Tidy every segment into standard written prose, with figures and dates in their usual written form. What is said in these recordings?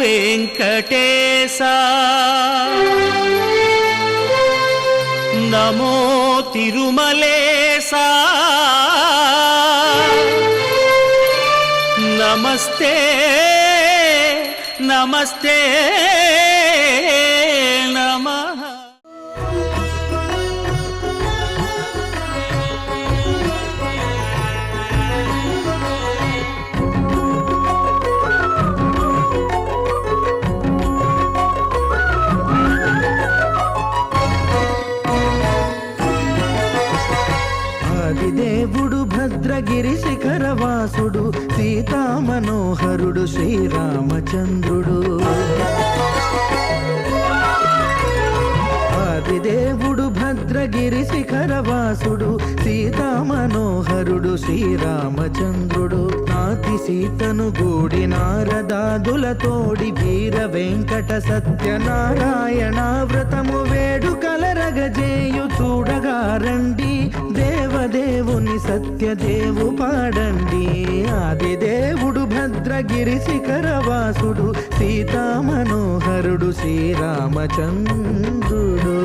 వెంకటేశా నమో తిరుమలేశా నమస్తే నమస్తే నమః. దేవుడు భద్రగిరి శిఖరవాసుడు సీతా మనోహరుడు శ్రీరామచంద్రుడు. ఆదిదేవుడు భద్రగిరి శిఖరవాసుడు సీతా మనోహరుడు శ్రీరామచంద్రుడు. నాతి సీతను గూడి నారదాదులతోడి వీర వెంకట సత్యనారాయణ వ్రతము వేడుకలరగజేయు చూడగా రండి దేవదేవుని సత్యదేవు పాడండి. ఆదిదేవుడు భద్రగిరి శిఖరవాసుడు సీతా మనోహరుడు శ్రీరామచంద్రుడు.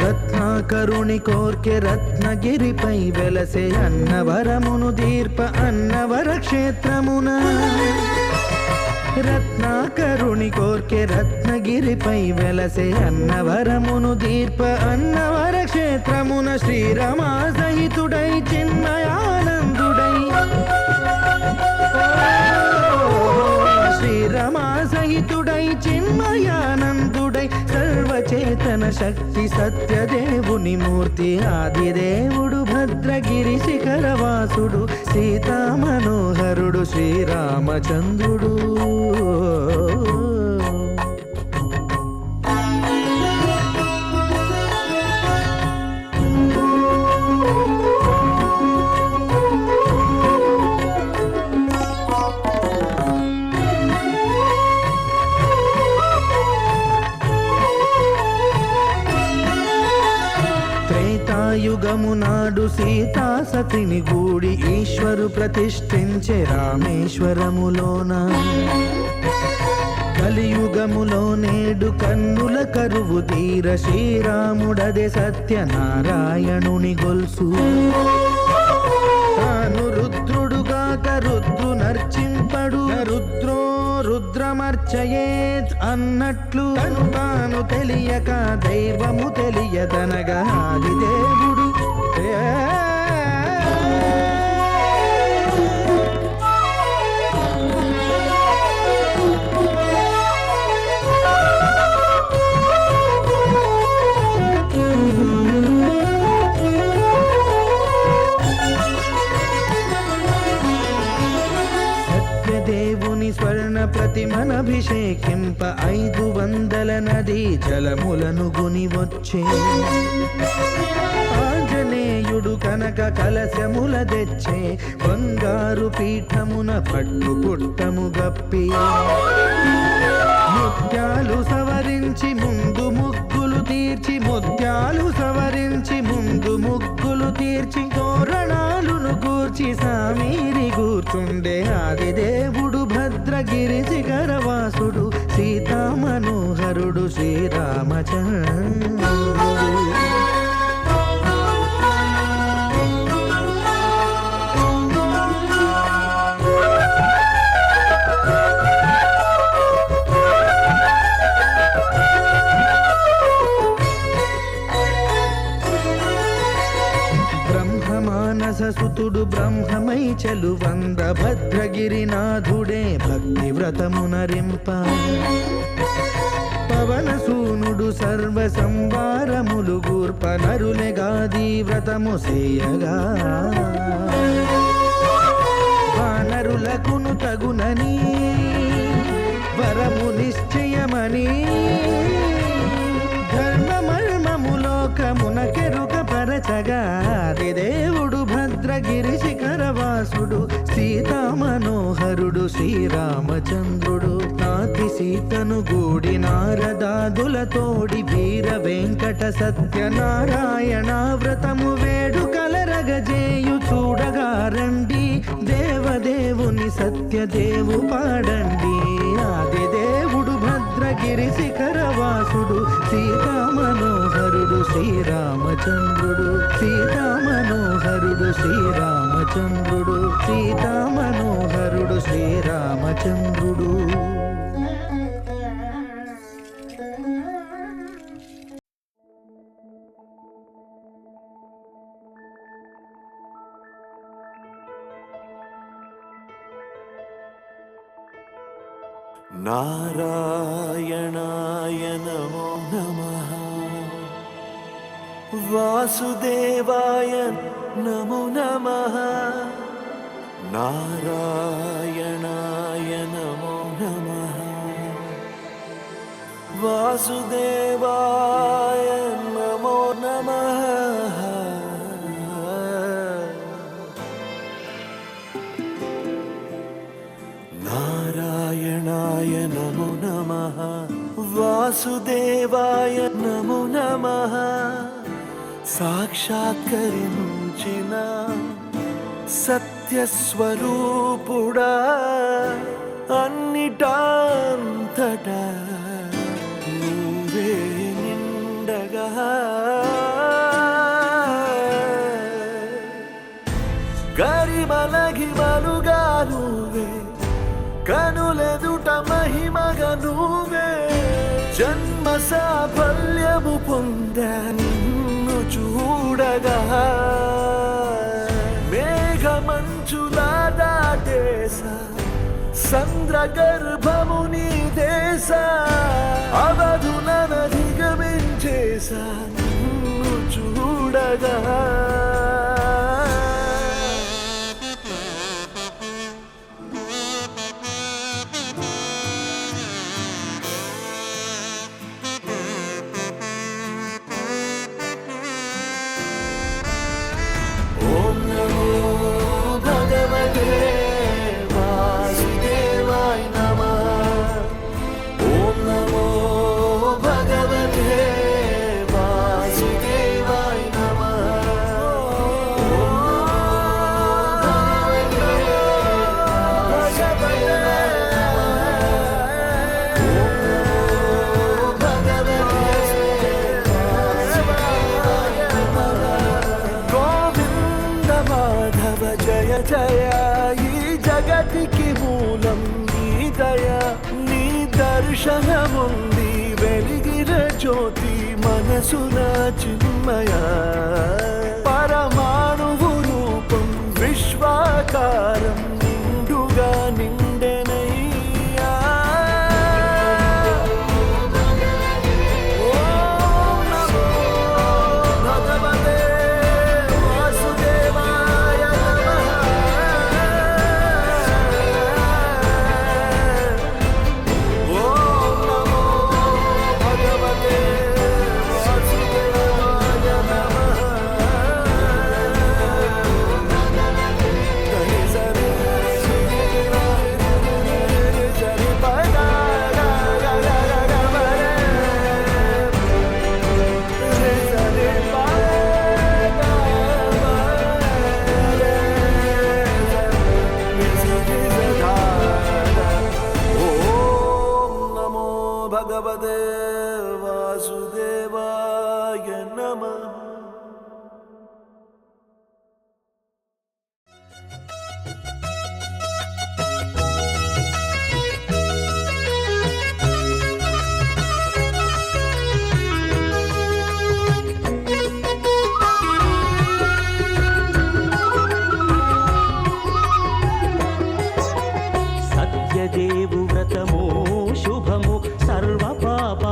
రత్నాకరుని కోర్కె రత్నగిరిపై వెలసే అన్నవరమును దీర్ప అన్నవర క్షేత్రమున. రత్నాకరుని కోర్కె రత్నగిరిపై వెలసే అన్నవరమును దీర్ప అన్నవర క్షేత్రమున. శ్రీరమా సహితుడై చిన్మయానందుడై శ్రీరమా సహితుడై చిన్మయానందుడై సర్వచేతన శక్తి సత్యదేవుని మూర్తి. ఆదిదేవుడు భద్రగిరి శిఖరవాసుడు సీతా మనోహరుడు శ్రీరామచంద్రుడు. త్రేతాయుగము నాడు సీతా సతిని గూడి ఈశ్వరు ప్రతిష్ఠించే రామేశ్వరములోన. కలియుగములో నేడు కన్నుల కరువు తీర శ్రీరాముడదే సత్యనారాయణుని గొల్సు. తాను రుద్రుడుగాక రుద్రు నర్చింపడు రుద్రో రుద్రమర్చయేత్ అన్నట్లు తను తాను తెలియక దైవము తెలియదనగా ఆదిదేవుడు దేవుని స్వర్ణ ప్రతిమనభిషేకింప 500 నదీ జలములను గుని వచ్చే. ఆంజనేయుడు కనక కలశముల తెచ్చే బంగారు పీఠమున పట్టు పుట్టము గప్పి. ముత్యాలు సవరించి ముందు ముగ్గులు తీర్చి ముత్యాలు సవరించి ముందు ముగ్గులు తీర్చి తోరణాలును కూర్చి సామీరి కూర్చుండే. ఆదిదేవుడు భద్రగిరి శిఖరవాసుడు సీతా మనోహరుడు శ్రీరామచంద్రుడు. సుతుడు బ్రహ్మమై చెలువంద భద్రగిరినాథుడే భక్తి వ్రతమునరింప. పవన సూనుడు సర్వ సంవారములు గూర్ప నరులెగాది వ్రతము సేయగా. వానరులకును తగునని వరము నిశ్చయమని ధర్మమర్మములోకమునకెరుక పరచగా. దేవుడు భద్రగిరి శిఖ వాసుడు సీతా మనోహరుడు శ్రీరామచంద్రుడు నాతి సీతను గూడి నారదాదులతోడి వీర వెంకట సత్యనారాయణ వ్రతము వేడుకలరగజేయు చూడగా రండి దేవదేవుని సత్యదేవు పాడండి ఆదిదేవుడు భద్రగిరి శిఖరవాసుడు సీతా మనోహరుడు శ్రీరామచంద్రుడు సీతా మనోహరుడు శ్రీరామచంద్రుడు సీతా మనోహరుడు శ్రీరామచంద్రుడు నారాయణాయ నమో నమః వాసుదేవాయ నమో నమః నారాయణాయ నమో నమః వాసుదేవాయ నమో నమః నారాయణాయ నమో నమః వాసుదేవాయ నమో నమః సాక్షాత్కరించిన సత్యస్వరూపుడా అన్నిటాంతటా నువ్వే నిండగా గరిమలగిమలుగా నువ్వే కనులెదుట మహిమగా నువ్వే జన్మ సాఫల్యము పొందా నిన్ను చూడగా మేఘమంచులా దాటేస సంద్ర గర్భము నీ దేశ అవధులనధిగమించేసా నిన్ను చూడగా జయ జయ ఈ జగతికి మూలం నీ దయ నీ దర్శనముంది వెలిగిన జ్యోతి మనసున చిన్మయ పరమాణువు రూపం విశ్వాకారం నిండుగా నిండెనయ్యా భగవతే వాసుదేవాయ నమః. సత్యదేవు వ్రతము శుభము సర్వ పాప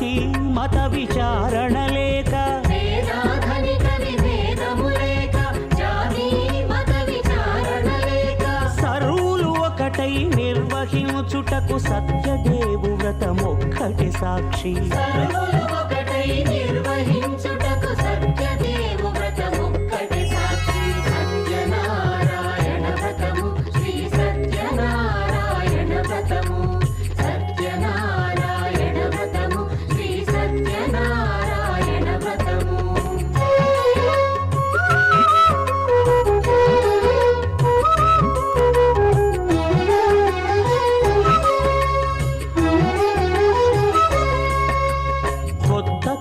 జాతి మత విచారణ లేక సర్వులు ఒకటై నిర్వహించుటకు సత్యదేవు వ్రతమొక్కటి సాక్షి.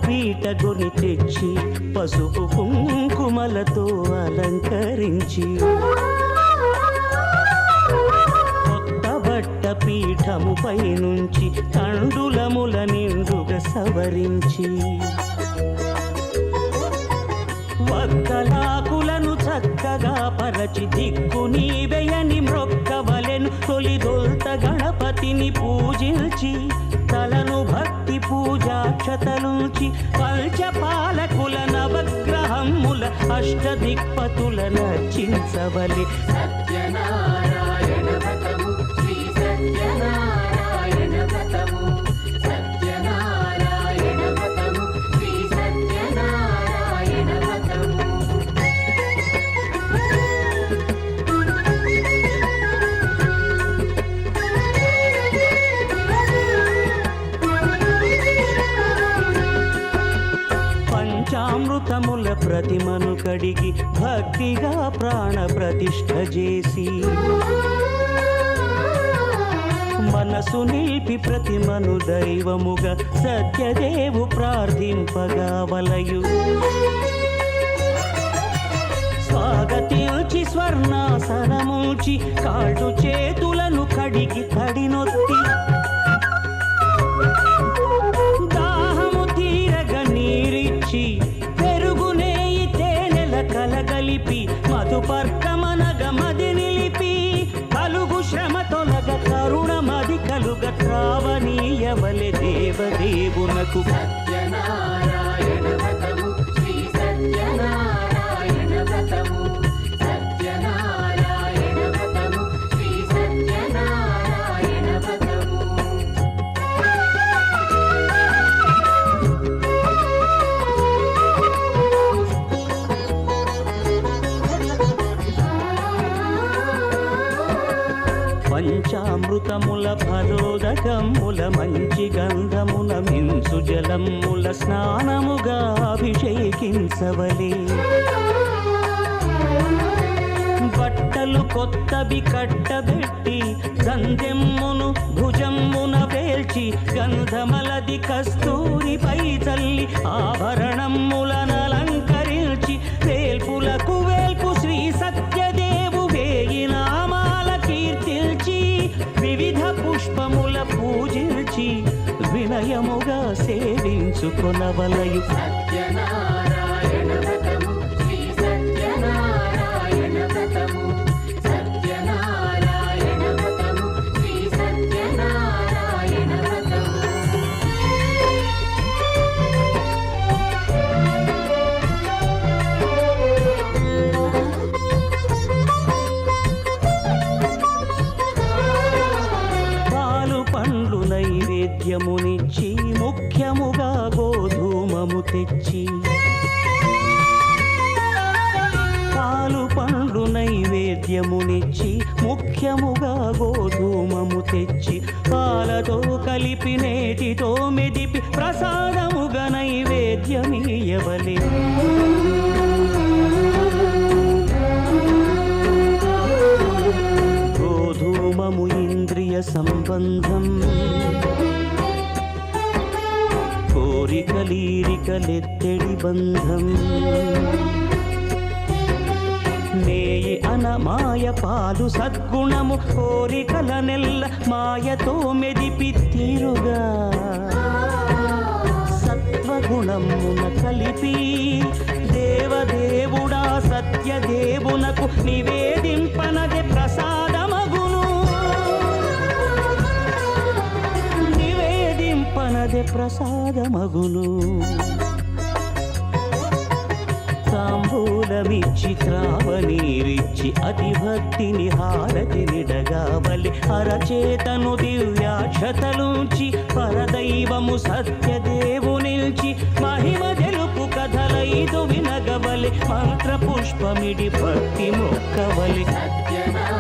పీటగుని తెచ్చి పసుపు కుంకుమలతో అలంకరించి కొత్త బట్ట పీఠముపై నుంచి తండులముల నిండుగా సవరించి వక్కలాకులను చక్కగా పరచి దిక్కు నీవెయని మ్రొక్కవలెను. తొలిదొల్త గణపతిని పూజించి తలను భక్తి పూజాక్షతలుంచి పంచపాలకుల నవగ్రహముల అష్టదిక్పతుల నర్చించవలె. సత్యనారాయణ వ్రతము శ్రీ సత్యనారాయణ వ్రతము సత్యనారాయణ వ్రతము శ్రీ సత్యనారాయణ వ్రతము. పంచామృతముల ప్రతిమను కడిగి భక్తిగా ప్రాణ ప్రతిష్ఠ చేసి మనసు నిలిపి ప్రతిమను దైవముగా సత్యదేవు ప్రార్థింపగా వలయు. స్వాగతించి స్వర్ణాసనముంచి కాళ్ళు చేతులను కడిగి తడినొత్తి దాహము తీరగా నీరిచ్చి పెరుగునేయి తేనెల కలగలిపి మధుపర్కమనగ మది నిలిపి కలుగు శ్రమ తొలగ కరుణ మది కలుగ త్రావనీయవలె దేవదేవునకు. సత్యనారాయణ వ్రతము శ్రీ సత్యనారాయణ వ్రతము సత్యనారాయణ వ్రతము శ్రీ సత్యనారాయణ వ్రతము. పంచామృతముల ఫలోదకముల మంచి గంధముల మించు జలముల స్నానముగా అభిషేకించవలే. బట్టలు కొత్తవి కట్టబెట్టి గంధెమ్మును భుజమ్మున వేల్చి గంధమలది కస్తూరిపై చల్లి ఆభరణములను అలంకరించి వేల్పులకు వేల్పు శ్రీ సత్యదేవు వేయి నామాల కీర్తిల్చి వివిధ పుష్పముల పూజించి వినయముగా సేవించుకొనవలయు. సత్యనారాయణ వ్రతము శ్రీ సత్యనారాయణ వ్రతము సత్యనారాయణ వ్రతము శ్రీ సత్యనారాయణ వ్రతము. పాలు పండ్లు నైవేద్యమునిచ్చి ముఖ్యముగా గోధూమము తెచ్చి పాలు పండ్లు నైవేద్యమునిచ్చి ముఖ్యముగా గోధూమము తెచ్చి పాలతో కలిపి నేతితో మెదిపి ప్రసాదముగా నైవేద్యమీయవలే. గోధూమము ఇంద్రియ సంబంధం కోరికలీరికలెత్తడి బంధం నేయి అనమాయ పాలు సద్గుణము కోరికల నెల్ల మాయతో మెదిపి తీరుగా సత్వగుణమున కలిపి దేవదేవుడా సత్యదేవునకు నివేదింపనదే ప్రసాదమగును నివేదింపనదే ప్రసాదమగును తాంబూలమిచ్చి త్రావనీరిచ్చి అతి భక్తిని హారతి నిడగావలి అరచేతను దివ్యాక్షతలుంచి పరదైవము సత్యదేవునిల్చి మహిమ తెలుపు కథలైదు వినగవలి మంత్ర పుష్పమిడి భక్తి మొక్కవలి సత్యనారాయణ